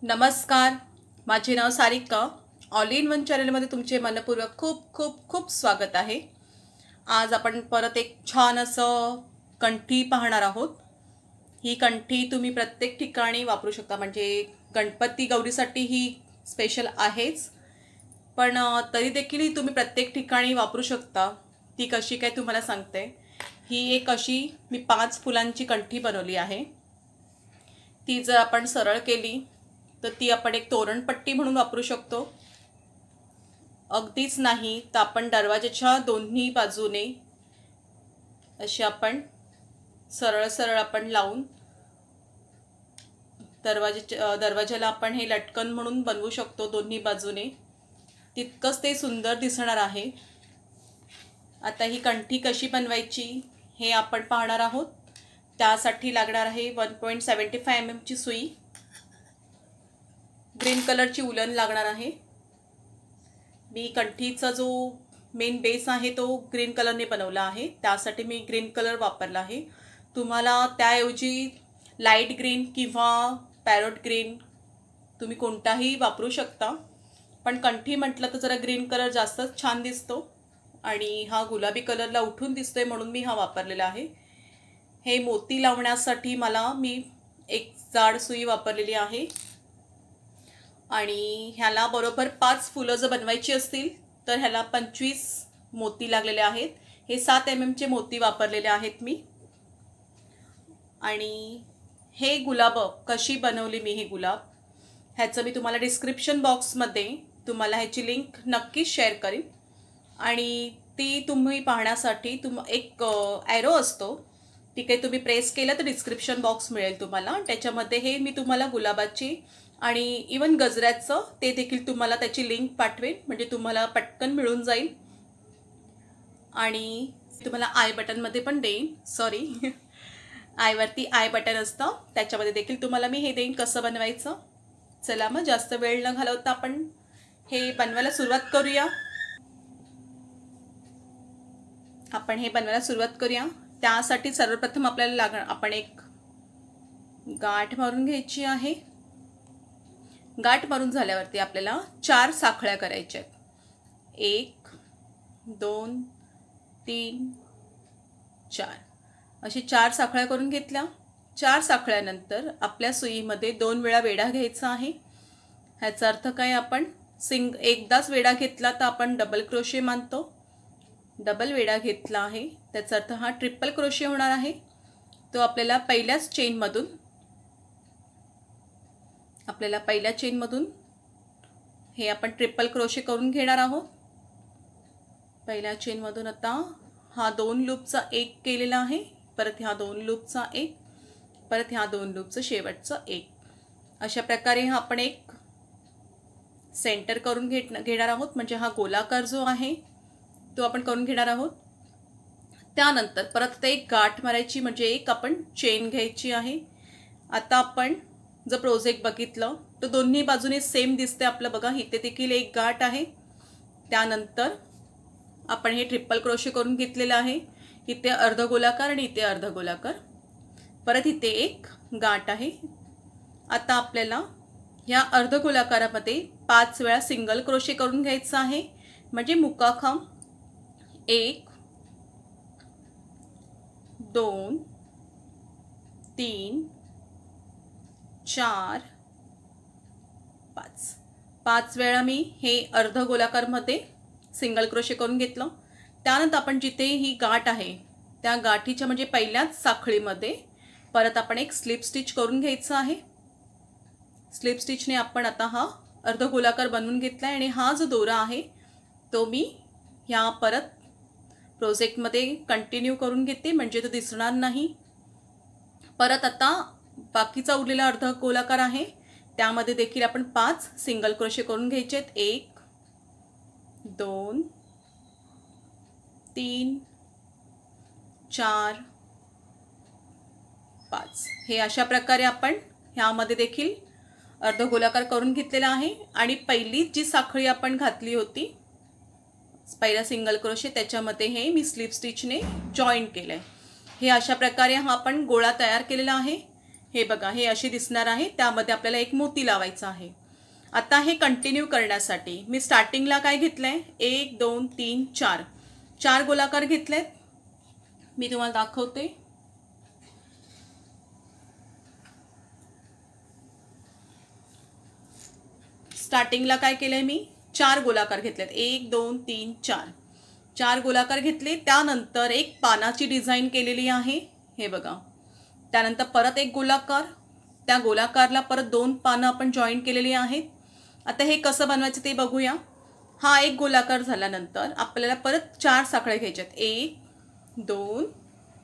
नमस्कार, माझे नाव Sarika. All in one चॅनलमध्ये तुमचे मनपूर्वक खूप खूप खूप स्वागत आहे. आज आपण परत एक छान असं कंठी पाहणार आहोत. ही कंठी तुम्ही प्रत्येक ठिकाणी वापरू शकता, म्हणजे गणपती गौरीसाठी ही स्पेशल आहेच, पण तरी देखील तुम्ही प्रत्येक ठिकाणी वापरू शकता. ती कशी काय तुम्हाला सांगते. ही एक अशी मी 5 फुलांची कंठी बनवली आहे. ती जर आपण सरळ केली तर ती आपण एक तोरणपट्टी म्हणून वापरू शकतो. अगदीच नाही तर आपण दरवाजाच्या दोन्ही बाजूने अशी आपण सरळ सरळ आपण लावून दरवाजाला आपण हे लटकन म्हणून बनवू शकतो दोन्ही बाजूने. तितकंच ते सुंदर दिसणार आहे. आता ही कंठी कशी बनवायची हे आपण पाहणार आहोत. त्यासाठी लागणार आहे 1.75 mm ची सुई, ग्रीन कलरची उलन लागणार आहे. मी कंठीचा जो मेन बेस आहे तो ग्रीन कलरने बनवला आहे, त्यासाठी मी ग्रीन कलर वापरला आहे. तुम्हाला त्याऐवजी लाईट ग्रीन किंवा पॅरोट ग्रीन तुम्ही कोणताही वापरू शकता, पण कंठी म्हटलं तर जरा ग्रीन कलर जास्तच छान दिसतो आणि हा गुलाबी कलरला उठून दिसतोय म्हणून मी हा वापरलेला आहे. हे मोती लावण्यासाठी मी एक जाड सुई वापरलेली आहे आणि ह्याला बरोबर 5 फुलं जर बनवायची असतील तर ह्याला 25 मोती लागलेले आहेत. हे 7 mm चे मोती वापरलेले आहेत मी. आणि हे गुलाब कशी बनवली मी, हे गुलाब ह्याचं मी तुम्हाला डिस्क्रिप्शन बॉक्समध्ये तुम्हाला ह्याची लिंक नक्कीच शेअर करीन. आणि ती तुम्ही पाहण्यासाठी एक ॲरो असतो, ती काही तुम्ही प्रेस केलं तर डिस्क्रिप्शन बॉक्स मिळेल तुम्हाला. त्याच्यामध्ये हे मी तुम्हाला गुलाबाची आणि इवन गजऱ्याचं ते देखील तुम्हाला त्याची लिंक पाठवेन, म्हणजे तुम्हाला पटकन मिळून जाईल. आणि तुम्हाला आय बटनमध्ये पण देईन, सॉरी आयवरती आय बटन असतं, त्याच्यामध्ये देखील तुम्हाला मी हे देईन कसं बनवायचं. चला मग जास्त वेळ न घालवता आपण हे बनवायला सुरुवात करूया. त्यासाठी सर्वप्रथम आपल्याला आपण एक गाठ मारून घ्यायची आहे. गाठ मारून झाल्यावरती आपल्याला 4 साखळ्या करायच्या आहेत. 1 2 3 4 अशी 4 साखळ्या करून घेतल्या. 4 साखळ्यानंतर आपल्या सुईमध्ये 2 वेळा वेढा घ्यायचा आहे. ह्याचा अर्थ काय, आपण एकदाच वेढा घेतला तर आपण डबल क्रोशे मानतो. डबल वेढा घेतला आहे त्याचा अर्थ हा ट्रिपल क्रोशे होणार आहे. तो आपल्याला पहिल्या चेनमधून हे आपण ट्रिपल क्रोशे करून घेणार आहोत. पहिल्या चेनमधून आता हा 2 लूपचा एक केलेला आहे, परत ह्या 2 लूपचा एक, परत ह्या 2 लूपचं शेवटचं एक. अशा प्रकारे हा आपण एक सेंटर करून घेणार आहोत, म्हणजे हा गोलाकार जो आहे तो आपण करून घेणार आहोत. त्यानंतर परत एक गाठ मारायची, म्हणजे एक आपण चेन घ्यायची आहे. आता आपण जर प्रोजेक्ट बघितलं तर दोन्ही बाजूने सेम दिसते आपलं. बघा इथे देखील एक गाठ आहे. त्यानंतर आपण हे ट्रिपल क्रोशे करून घेतलेलं आहे. इथे अर्धगोलाकार आणि इथे अर्धगोलाकार, परत इथे एक गाठ आहे. आता आपल्याला ह्या अर्धगोलाकारामध्ये 5 वेळा सिंगल क्रोशे करून घ्यायचा आहे, म्हणजे मुकाखांब 1 2 3 4 5 वेळा मी हे अर्धगोलाकारमध्ये सिंगल क्रोशे करून घेतलं. त्यानंतर आपण जिथे ही गाठ आहे त्या गाठीच्या म्हणजे पहिल्याच साखळीमध्ये परत आपण एक स्लिप स्टिच करून घ्यायचं आहे. स्लिप स्टिचने आपण आता हा अर्धगोलाकार बनवून घेतला आहे. आणि हा जो दोरा आहे तो मी ह्या परत प्रोजेक्टमध्ये कंटिन्यू करून घेते, म्हणजे तो दिसणार नाही. परत आता बाकीचा उरलेला अर्धगोलाकार आहे त्यामध्ये देखील आपण 5 सिंगल क्रोशे करून घ्यायचे आहेत. 1 2 3 4 5 हे अशा प्रकारे आपण ह्यामध्ये देखील अर्धगोलाकार करून घेतलेला आहे. आणि पहिली जी साखळी आपण घातली होती, पहिला सिंगल क्रोशे, त्याच्यामध्ये हे मी स्लिप स्टिचने जॉईन केलं आहे. हे अशा प्रकारे हा आपण गोळा तयार केलेला आहे. हे बघा, हे असे दिसणार आहे. त्यामध्ये आपल्याला एक मोती लावायचा आहे. आता हे कंटिन्यू करण्यासाठी मी स्टार्टिंगला काय घेतलंय, 1 2 3 4 4 गोलाकार घेतलेत. मी तुम्हाला दाखवते. स्टार्टिंगला काय केलंय, मी 4 गोलाकार घेतलेत. 1 2 3 4 4 गोलाकार घेतले. त्यानंतर एक पानाची डिझाईन केलेली आहे. हे बघा. त्यानंतर परत एक गोलाकार, त्या गोलाकारला परत 2 पानं आपण जॉईन केलेली आहेत. आता हे कसं बनवायचं ते बघूया. हा एक गोलाकार झाल्यानंतर आपल्याला परत 4 साखळ्या घ्यायच्यात. 1 2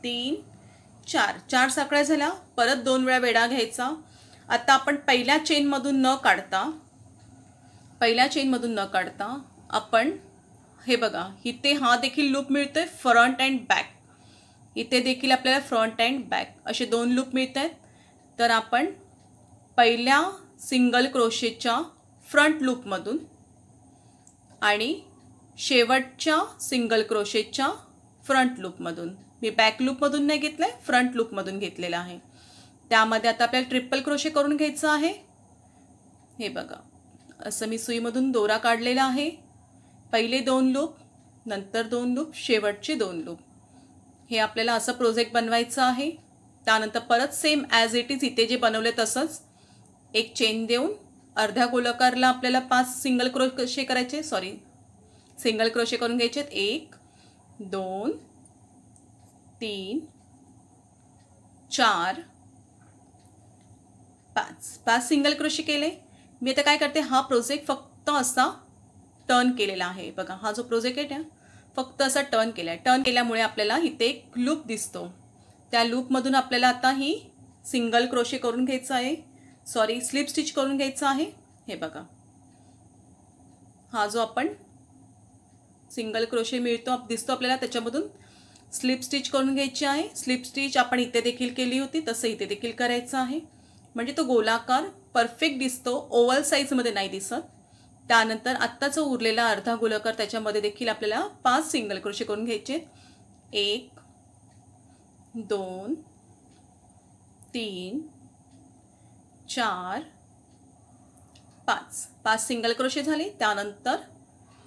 3 4 4 साखळ्या झाल्या. परत 2 वेळा वेढा घ्यायचा. आता आपण पहिल्या चेनमधून न काढता आपण हे बघा, इथे हा देखील लूप मिळतोय, फ्रंट अँड बॅक. इथे देखील आपल्याला फ्रंट अँड बॅक असे 2 लूप मिळत आहेत. तर आपण पहिल्या सिंगल क्रोशेच्या फ्रंट लूपमधून आणि शेवटच्या सिंगल क्रोशेच्या फ्रंट लूपमधून, मी बॅक लूपमधून नाही घेतलं आहे, फ्रंट लूपमधून घेतलेलं आहे. त्यामध्ये आता आपल्याला ट्रिपल क्रोशे करून घ्यायचं आहे. हे बघा, असं मी सुईमधून दोरा काढलेला आहे. पहिले 2 लूप, नंतर 2 लूप, शेवटचे 2 लूप. हे आपल्याला असं प्रोजेक्ट बनवायचं आहे. त्यानंतर परत सेम ॲज इट इज इथे जे बनवले तसंच एक चेन देऊन अर्ध्या गोलाकारला आपल्याला 5 सिंगल क्रोशे करायचे, सिंगल क्रोशे करून घ्यायचे. 1 2 3 4 5 सिंगल क्रोशे केले. मी आता काय करते, हा प्रोजेक्ट फक्त असा टर्न केलेला आहे. बघा, हा जो प्रोजेक्ट आहे फक्त असा टर्न केला आहे. टर्न केल्यामुळे आपल्याला इथे एक लूप दिसतो. त्या लूपमधून आपल्याला आता ही सिंगल क्रोशे करून घ्यायचं आहे, स्लिप स्टिच करून घ्यायचं आहे. हे बघा, हा जो आपण सिंगल क्रोशे दिसतो आपल्याला, त्याच्यामधून स्लिप स्टिच करून घ्यायची आहे. स्लिप स्टिच आपण इथे देखील केली होती, तसं इथे देखील करायचं आहे. म्हणजे तो गोलाकार परफेक्ट दिसतो, ओव्हल साईजमध्ये नाही दिसत. त्यानंतर आत्ताचा उरलेला अर्धा गोलाकार, त्याच्यामध्ये देखील आपल्याला 5 सिंगल क्रोशे करून घ्यायचे. 1 2 3 4 5 सिंगल क्रोशे झाले. त्यानंतर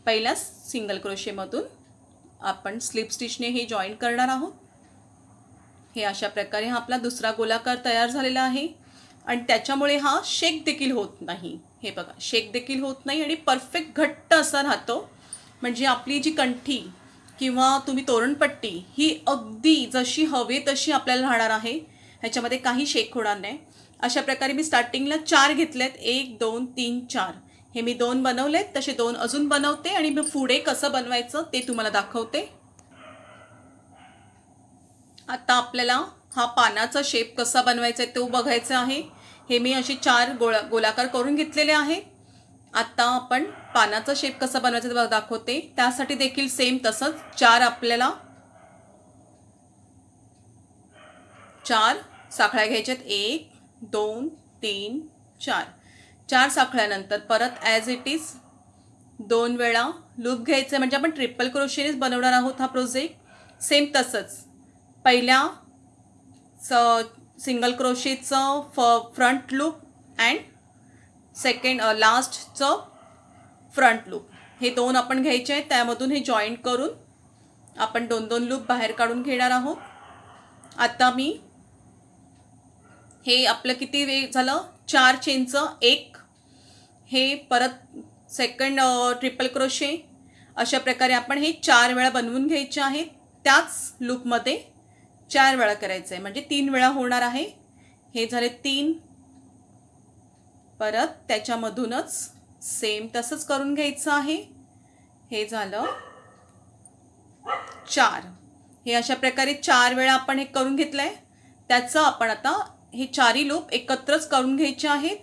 पहिल्या सिंगल क्रोशेमधून आपण स्लिप स्टिचने हे जॉईन करणार आहोत. हे अशा प्रकारे हा आपला दुसरा गोलाकार तयार झालेला आहे. आणि त्याच्यामुळे हा शेक देखील होत नाही. हे बघा, शेक देखील होत नाही आणि परफेक्ट घट्ट असा राहतो. म्हणजे आपली जी कंठी किंवा तुम्ही तोरणपट्टी ही अगदी जशी हवे तशी आपल्याला राहणार आहे. ह्याच्यामध्ये काही शेक होणार नाही. अशा प्रकारे मी स्टार्टिंगला 4 घेतलेत. 1 2 3 4 हे मी 2 बनवलेत, तसे 2 अजून बनवते आणि मी पुढे कसं बनवायचं ते तुम्हाला दाखवते. आता आपल्याला हा पानाचा शेप कसा बनवायचा आहे तो बघायचा आहे. हे मी असे 4 गोलाकार करून घेतलेले आहेत. आता आपण पानाचा शेप कसा बनवायचा ते दाखवते. त्यासाठी देखील सेम तसंच 4 साखळ्या घ्यायच्यात. 1 2 3 4 साखळ्यानंतर परत ॲज इट इज 2 वेळा लूप घ्यायचं. म्हणजे आपण ट्रिपल क्रोशेनेच बनवणार आहोत हा प्रोजेक्ट. सेम तसंच पहिल्या सिंगल क्रोशेचं फ्रंट लूप अँड सेकंड लास्टचं फ्रंट लूप, हे 2 आपण घ्यायचे आहेत. त्यामधून हे जॉईंट करून आपण 2 लूप बाहेर काढून घेणार आहोत. आता मी हे आपलं किती वेळ झालं, 4 चेनचं 1, हे परत सेकंड ट्रिपल क्रोशे, अशा प्रकारे आपण हे 4 वेळा बनवून घ्यायचे आहेत. त्याच लूपमध्ये 4 वेळा करायचं आहे, म्हणजे 3 वेळा होणार आहे. हे झाले 3. परत त्याच्यामधूनच सेम तसंच करून घ्यायचं आहे. हे झालं 4. हे अशा प्रकारे 4 वेळा आपण हे करून घेतलं आहे. त्याचं आपण आता हे 4 लूप एकत्रच करून घ्यायचे आहेत.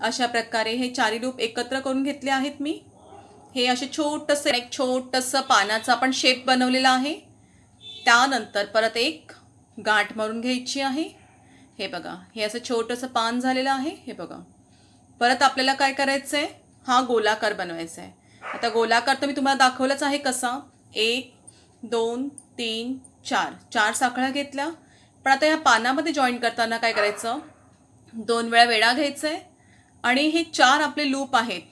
अशा प्रकारे हे 4 लूप एकत्र करून घेतले आहेत मी. हे असे छोटंसं पानाचं आपण शेप बनवलेला आहे. त्यानंतर परत एक गाठ मारून घ्यायची आहे. हे बघा, हे असं छोटंसं पान झालेलं आहे. हे बघा, परत आपल्याला काय करायचं आहे, हा गोलाकार बनवायचा आहे. आता गोलाकार तर मी तुम्हाला दाखवलाच आहे कसा. 1 2 3 4 साखळ्या घेतल्या. पण आता या पानामध्ये जॉईन करताना काय करायचं, 2 वेळा वेढा घ्यायचा आहे आणि हे 4 आपले लूप आहेत,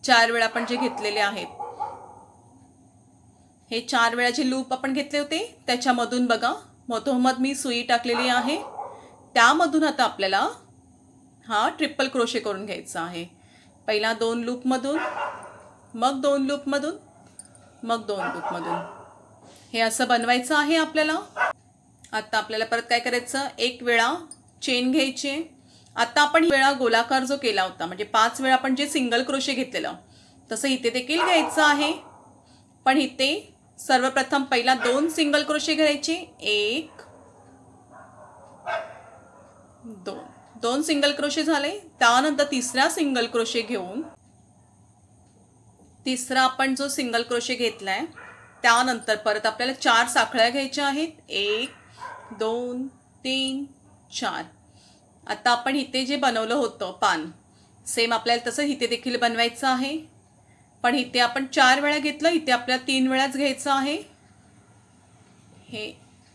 4 वेळा आपण जे घेतलेले आहेत, हे 4 वेळाचे लूप आपण घेतले होते त्याच्यामधून बघा मधोमध मी सुई टाकलेली आहे, त्यामधून आता आपल्याला हा ट्रिपल क्रोशे करून घ्यायचा आहे. पहिला 2 लूपमधून, मग 2 लूपमधून, मग 2 लूपमधून, हे असं बनवायचं आहे आपल्याला. आता आपल्याला परत काय करायचं, एक वेळा चेन घ्यायची. आता आपण वेळा गोलाकार जो केला होता म्हणजे 5 वेळा आपण जे सिंगल क्रोशे घेतलेलं तसं इथे देखील घ्यायचं आहे. पण इथे सर्वप्रथम पहिला 2 सिंगल क्रोशे करायचे, 1 2, 2 सिंगल क्रोशे झाले. त्यानंतर तिसरा सिंगल क्रोशे घेऊन, तिसरा आपण जो सिंगल क्रोशे घेतलाय त्यानंतर परत आपल्याला 4 साखळ्या घ्यायच्या आहेत, 1 2 3 4. आता आपण इथे जे बनवलं होतं पान सेम आपल्याला तसं इथे देखील बनवायचं आहे. पण इथे आपण 4 वेळा घेतलं, इथे आपल्याला 3 वेळाच घ्यायचं आहे. हे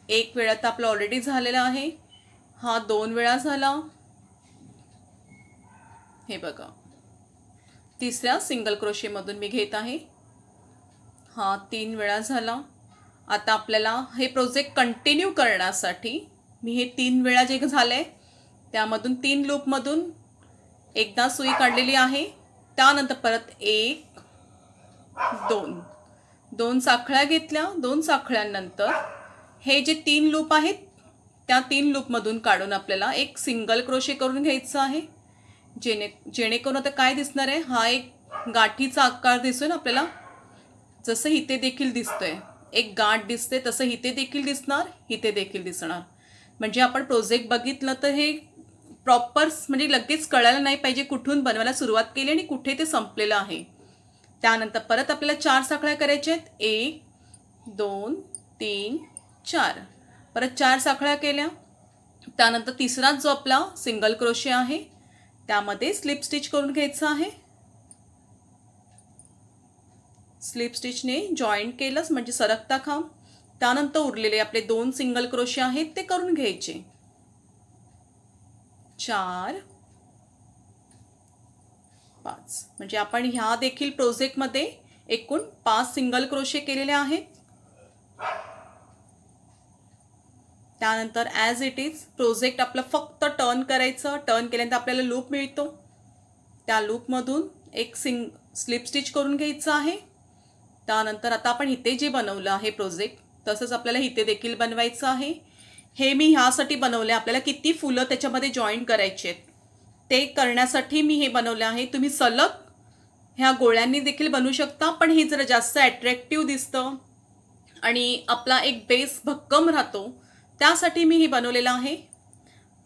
1 वेळा तर आपलं ऑलरेडी झालेला आहे, हा 2 वेळा झाला, हे बघा तिसऱ्या सिंगल क्रोशेमधून मी घेत आहे, हा 3 वेळा झाला. आता आपल्याला हे प्रोजेक्ट कंटिन्यू करण्यासाठी मी हे 3 वेळा जे झाले त्यामधून 3 लूपमधून एकदा सुई काढलेली आहे. त्यानंतर परत 1 2, 2 साखळ्या घेतल्या. 2 साखळ्यांनंतर हे जे 3 लूप आहेत त्या 3 लूपमधून काढून आपल्याला एक सिंगल क्रोशे करून घ्यायचं आहे. जेणेकरून आता काय दिसणार आहे, हा एक गाठीचा आकार दिसून आपल्याला, जसं इथे देखील दिसतोय एक गाठ दिसते तसं इथे देखील दिसणार, इथे देखील दिसणार. म्हणजे आपण प्रोजेक्ट बघितलं तर हे प्रॉपर म्हणजे लगेच कळायला नाही पाहिजे कुठून बनवायला सुरुवात केली आणि कुठे ते संपलेलं आहे. त्यानंतर परत आपल्याला 4 साखळ्या करायच्या आहेत, 1 2 3 4. परत 4 साखळ्या केल्या. त्यानंतर तिसरा जो आपला सिंगल क्रोशे आहे त्यामध्ये स्लिप स्टिच करून घ्यायचं आहे. स्लिप स्टिचने जॉईंट केलंच म्हणजे सरकता खांब. त्यानंतर उरलेले आपले 2 सिंगल क्रोशे आहेत ते करून घ्यायचे. 4 5 म्हणजे आपण ह्या देखील प्रोजेक्टमध्ये एकूण 5 सिंगल क्रोशे केलेले आहेत. त्यानंतर ॲज इट इज प्रोजेक्ट आपलं फक्त टर्न करायचं. टर्न केल्यानंतर आपल्याला लूप मिळतो, त्या लूपमधून एक स्लिप स्टिच करून घ्यायचं आहे. त्यानंतर आता आपण इथे जे बनवलं आहे प्रोजेक्ट तसंच आपल्याला इथे देखील बनवायचं आहे. हे मी ह्यासाठी बनवले, आपल्याला किती फुलं त्याच्यामध्ये जॉईन करायचे आहेत ते करण्यासाठी मी हे बनवलं आहे. तुम्ही सलग ह्या गोळ्यांनी देखील बनवू शकता, पण हे जरा जास्त अट्रॅक्टिव्ह दिसतं आणि आपला एक बेस भक्कम राहतो, त्यासाठी मी हे बनवलेलं आहे.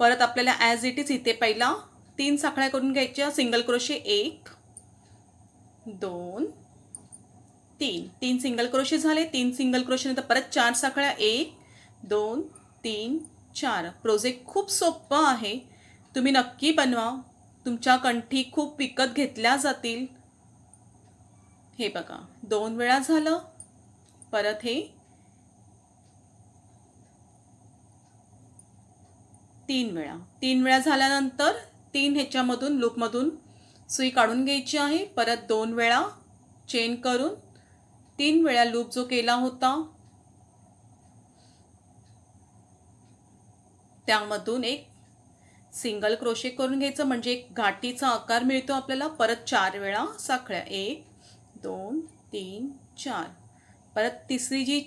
परत आपल्याला ॲज इट इज इथे पहिला 3 साखळ्या करून घ्यायच्या, सिंगल क्रोशे 1 2 3, 3 सिंगल क्रोशे झाले. 3 सिंगल क्रोशे नंतर परत 4 साखळ्या, 1 2 3 4. प्रोजेक्ट खूप सोपं आहे, तुम्ही नक्की बनवा. तुमच्या कंठी खूप विकत घेतल्या जातील. हे बघा 2 वेळा झालं. परत हे 3 वेळा. 3 वेळा झाल्यानंतर 3 ह्याच्यामधून लूपमधून सुई काढून घ्यायची आहे. परत 2 वेळा चेन करून 3 वेळा लूप जो केला होता त्यामधून एक सिंगल क्रोशे करून घ्यायचं म्हणजे एक गाठीचा आकार मिळतो आपल्याला. परत 4 वेळा साखळ्या, 1 2 3 4. परत तिसरी जी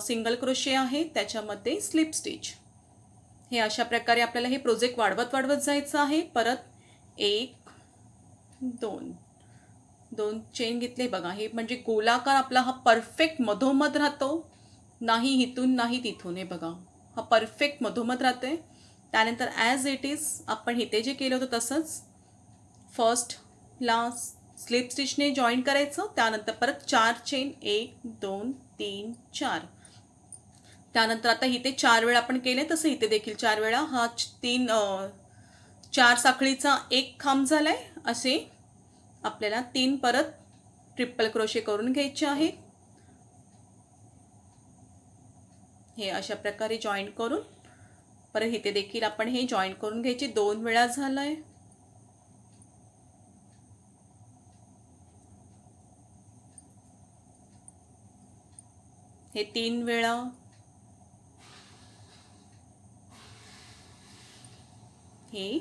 सिंगल क्रोशे आहे त्याच्यामध्ये स्लिप स्टिच. हे अशा प्रकारे आपल्याला हे प्रोजेक्ट वाढवत जायचं आहे. परत 1 2 2 चेन घेतले बघा. हे म्हणजे गोलाकार आपला हा परफेक्ट मधोमध राहतो, नाही इथून नाही तिथून. हे बघा हा परफेक्ट मधोमध राहतोय. त्यानंतर ॲज इट इज आपण इथे जे केलं होतं तसंच फर्स्टला स्लिप स्टिचने जॉईन करायचं. त्यानंतर परत 4 चेन, 1 2 3 4. त्यानंतर आता इथे 4 वेळा आपण केले तसं इथे देखील 4 वेळा. हा 4 साखळीचा एक खांब झालाय. असे आपल्याला 3 परत ट्रिपल क्रोशे करून घ्यायचे आहेत. हे अशा प्रकारे जॉईन करून परत इथे देखील आपण हे जॉईन करून घ्यायचे. 2 वेळा झालंय. हे 3 वेळा, हे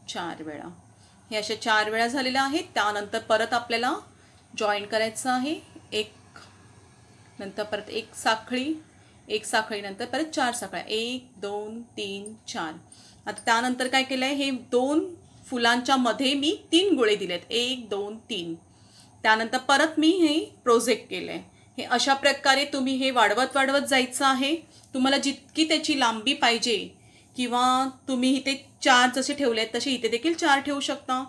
4 वेळा. हे असे 4 वेळा झालेले आहेत. त्यानंतर परत आपल्याला जॉईन करायचं आहे. एक नंतर परत एक साखळी, एक साखळी नंतर परत 4 साखळ्या, 1 2 3 4. आता त्यानंतर काय केलं आहे, हे 2 फुलांच्या मध्ये मी 3 गोळे दिलेत, 1 2 3. त्यानंतर परत मी हे प्रोजेक्ट केलं आहे. हे अशा प्रकारे तुम्ही हे वाढवत वाढवत जायचं आहे. तुम्हाला जितकी त्याची लांबी पाहिजे किंवा तुम्ही इथे 4 जसे ठेवले आहेत तसे इथे देखील 4 ठेवू शकता.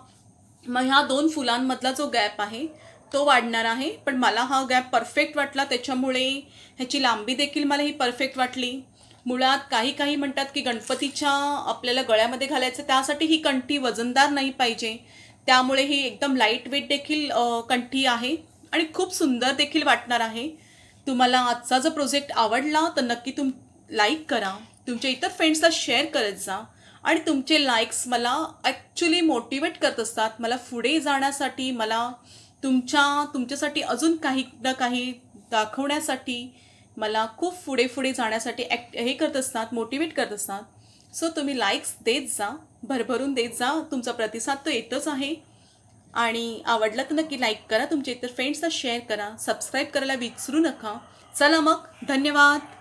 मग ह्या 2 फुलांमधला जो गॅप आहे तो वाढणार आहे. पण मला हा गॅप परफेक्ट वाटला, त्याच्यामुळे ह्याची लांबी देखील मला ही परफेक्ट वाटली. मुळात काही म्हणतात की गणपतीच्या आपल्याला गळ्यामध्ये घालायचं, त्यासाठी ही कंठी वजनदार नाही पाहिजे. त्यामुळे ही एकदम लाईट वेट देखील कंठी आहे आणि खूप सुंदर देखील वाटणार आहे. तुम्हाला आजचा जो प्रोजेक्ट आवडला तर नक्की लाईक करा, तुमच्या इतर फ्रेंड्सला शेअर करत जा. आणि तुमचे लाईक्स मला ॲक्च्युली मोटिवेट करत असतात. मला पुढे जाण्यासाठी, मला तुमच्यासाठी अजून काही ना काही दाखवण्यासाठी, मला खूप पुढे जाण्यासाठी हे करत असतात, मोटिवेट करत असतात. सो तुम्ही लाईक्स देत जा, भरभरून देत जा. तुमचा प्रतिसाद तो येतच आहे. आणि आवडला तर नक्की लाईक करा, तुमच्या इतर फ्रेंड्सला शेअर करा, सबस्क्राईब करायला विसरू नका. चला मग, धन्यवाद.